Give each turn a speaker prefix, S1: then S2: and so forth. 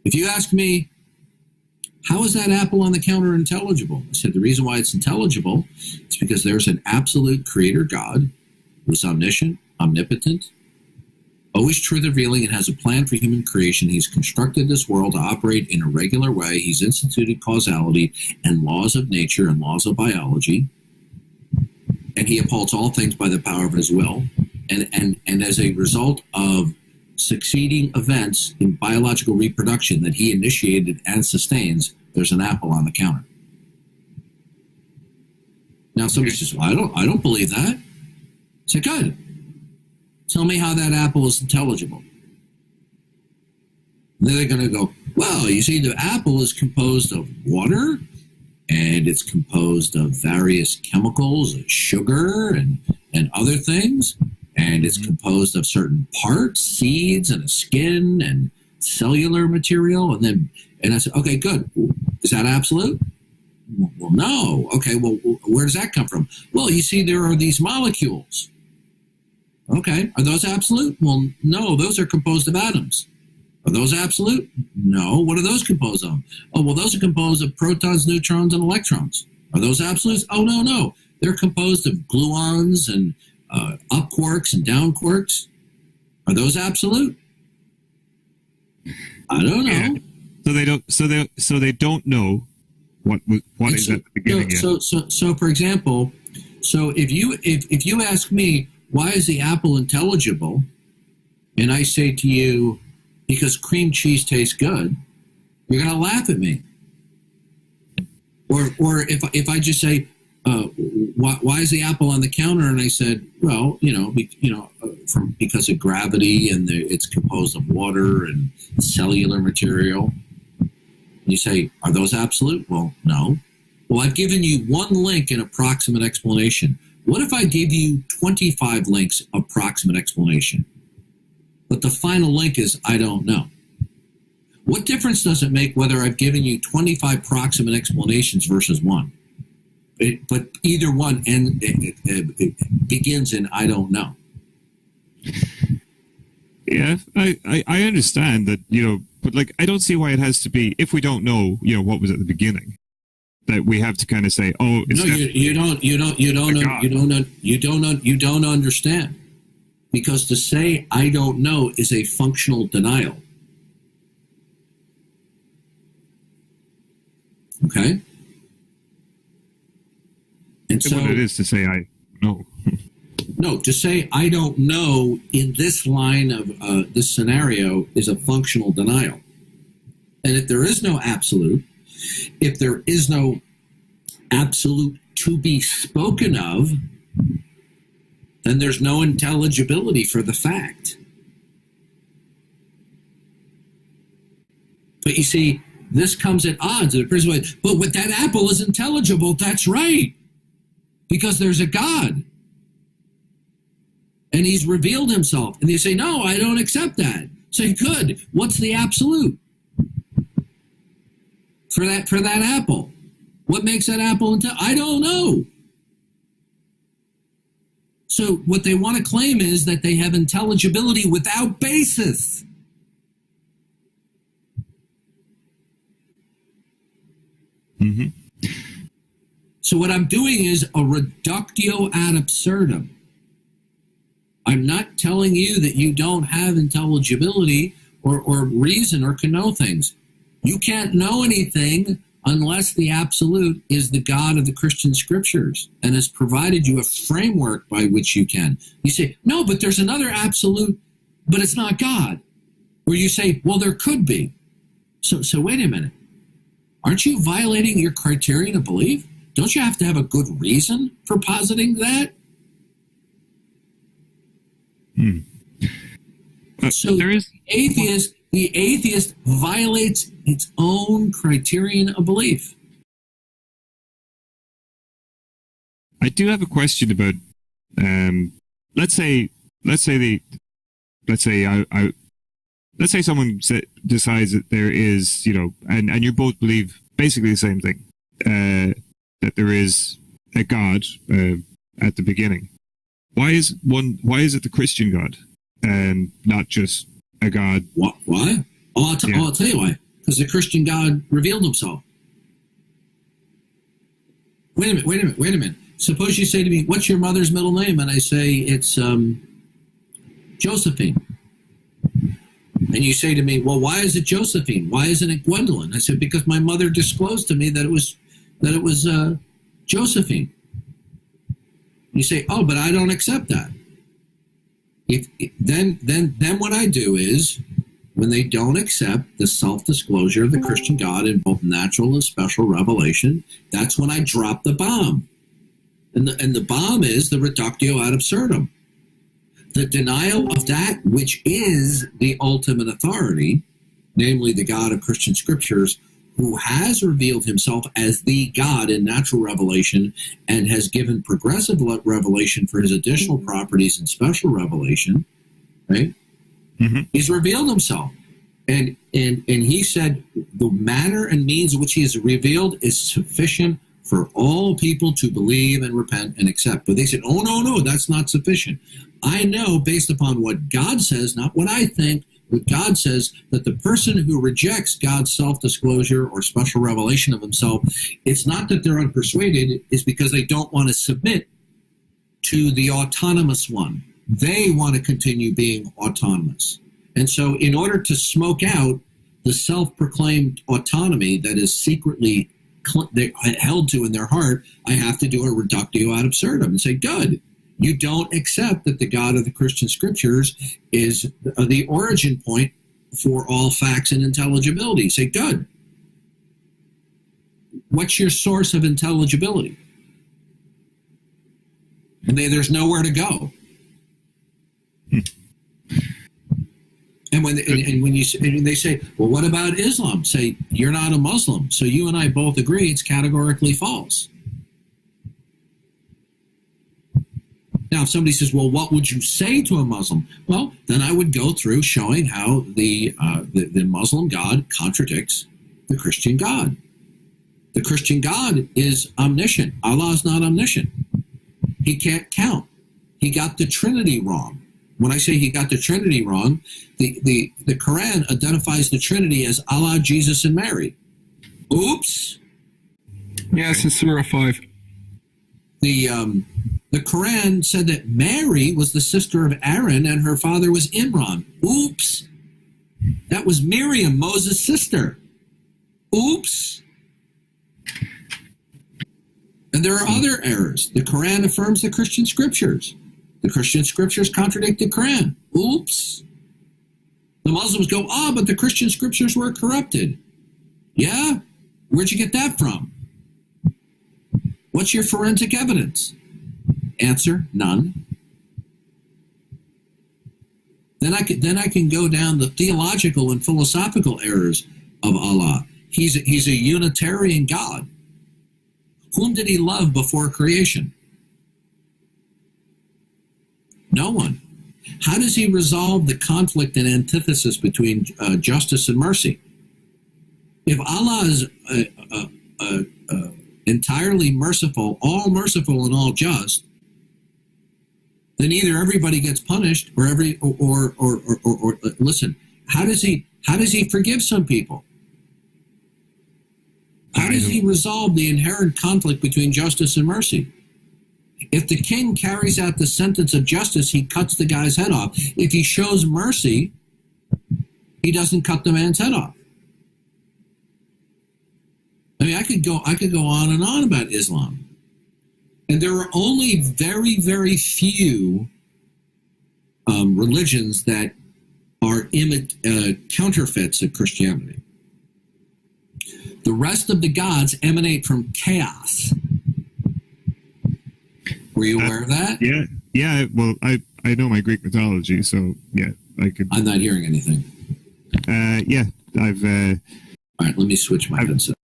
S1: If you ask me, how is that apple on the counter intelligible? I said, the reason why it's intelligible is because there's an absolute creator God who's omniscient, omnipotent, always truth revealing, and has a plan for human creation. He's constructed this world to operate in a regular way. He's instituted causality and laws of nature and laws of biology. And he upholds all things by the power of his will. And as a result of succeeding events in biological reproduction that he initiated and sustains, there's an apple on the counter. Now somebody says, well, I don't believe that. I say, good. Tell me how that apple is intelligible. And then they're going to go, well, you see, the apple is composed of water, and it's composed of various chemicals, and other things. And it's composed of certain parts, seeds, and a skin, and cellular material. And I said, okay, good. Is that absolute? Well, no. Okay, well, where does that come from? Well, you see, there are these molecules. Okay, are those absolute? Well, no, those are composed of atoms. Are those absolute? No. What are those composed of? Oh, well, those are composed of protons, neutrons, and electrons. Are those absolutes? Oh, no. They're composed of gluons and up quarks and down quarks. Are those absolute? I don't know.
S2: Yeah. So they don't. So they don't know what is at the beginning.
S1: So for example, if you ask me, why is the apple intelligible, and I say to you, because cream cheese tastes good, you're going to laugh at me. Or if I just say, why is the apple on the counter? And I said, well, because of gravity, and it's composed of water and cellular material. And you say, are those absolute? Well, no. Well, I've given you one link and approximate explanation. What if I gave you 25 links, approximate explanation? But the final link is, I don't know. What difference does it make whether I've given you 25 proximate explanations versus one? But either one it begins in I don't know.
S2: Yeah, I understand that, but I don't see why it has to be, if we don't know, what was at the beginning, that we have to kind of say, oh, it's
S1: no, you don't understand, because to say I don't know is a functional denial. Okay. And so,
S2: what it is to say I know.
S1: No, to say I don't know in this line of this scenario is a functional denial. And if there is no absolute, if there is no absolute to be spoken of, then there's no intelligibility for the fact. But you see, this comes at odds. But with that apple is intelligible, that's right. Because there's a God. And he's revealed himself. And you say, no, I don't accept that. Say, good. What's the absolute for that apple? What makes that apple I don't know. So what they want to claim is that they have intelligibility without basis.
S2: Mm-hmm.
S1: So what I'm doing is a reductio ad absurdum. I'm not telling you that you don't have intelligibility or reason or can know things. You can't know anything unless the absolute is the God of the Christian scriptures and has provided you a framework by which you can. You say, no, but there's another absolute, but it's not God. Or you say, well, there could be. So wait a minute. Aren't you violating your criterion of belief? Don't you have to have a good reason for positing that? So
S2: there is
S1: the atheist violates its own criterion of belief.
S2: I do have a question about, let's say someone decides that there is, and you both believe basically the same thing, that there is a God at the beginning. Why is it the Christian God and not just a God?
S1: Why? I'll tell you why. because the Christian God revealed himself. Wait a minute. Suppose you say to me, what's your mother's middle name? And I say, it's Josephine. And you say to me, well, why is it Josephine? Why isn't it Gwendolyn? I said, because my mother disclosed to me that it was Josephine. You say, oh, but I don't accept that. Then what I do is, when they don't accept the self-disclosure of the Christian God in both natural and special revelation, that's when I drop the bomb. And the bomb is the reductio ad absurdum. The denial of that which is the ultimate authority, namely the God of Christian scriptures, who has revealed himself as the God in natural revelation and has given progressive revelation for his additional properties in special revelation, right? Mm-hmm. He's revealed himself. And he said the manner and means in which he is revealed is sufficient for all people to believe and repent and accept. But they said, oh, no, that's not sufficient. I know, based upon what God says, not what I think, what God says, that the person who rejects God's self-disclosure or special revelation of himself, it's not that they're unpersuaded, it's because they don't want to submit to the autonomous one. They want to continue being autonomous. And so in order to smoke out the self-proclaimed autonomy that is secretly held to in their heart, I have to do a reductio ad absurdum and say, good. You don't accept that the God of the Christian scriptures is the origin point for all facts and intelligibility. Say, good. What's your source of intelligibility? And there's nowhere to go. And when they say, well, what about Islam? Say, you're not a Muslim. So you and I both agree it's categorically false. Now, if somebody says, well, what would you say to a Muslim? Well, then I would go through showing how the Muslim God contradicts the Christian God. The Christian God is omniscient. Allah is not omniscient. He can't count. He got the Trinity wrong. When I say he got the Trinity wrong, the Quran identifies the Trinity as Allah, Jesus, and Mary. Oops.
S3: Yes, in Surah 5.
S1: The Quran said that Mary was the sister of Aaron and her father was Imran. Oops. That was Miriam, Moses' sister. Oops. And there are other errors. The Quran affirms the Christian scriptures. The Christian scriptures contradict the Quran. Oops. The Muslims go, but the Christian scriptures were corrupted. Yeah? Where'd you get that from? What's your forensic evidence? Answer, none. Then I can go down the theological and philosophical errors of Allah. He's a Unitarian God. Whom did he love before creation? No one. How does he resolve the conflict and antithesis between justice and mercy? If Allah is entirely merciful and all just, then either everybody gets punished or listen. How does he forgive some people? How does he resolve the inherent conflict between justice and mercy? If the king carries out the sentence of justice, he cuts the guy's head off. If he shows mercy, he doesn't cut the man's head off. I mean, I could go on and on about Islam. And there are only very, very few religions that are counterfeits of Christianity. The rest of the gods emanate from chaos. Were you aware of that?
S2: Yeah. Well, I know my Greek mythology, so yeah, I could.
S1: I'm not hearing anything.
S2: Yeah, I've.
S1: All right, let me switch my headset.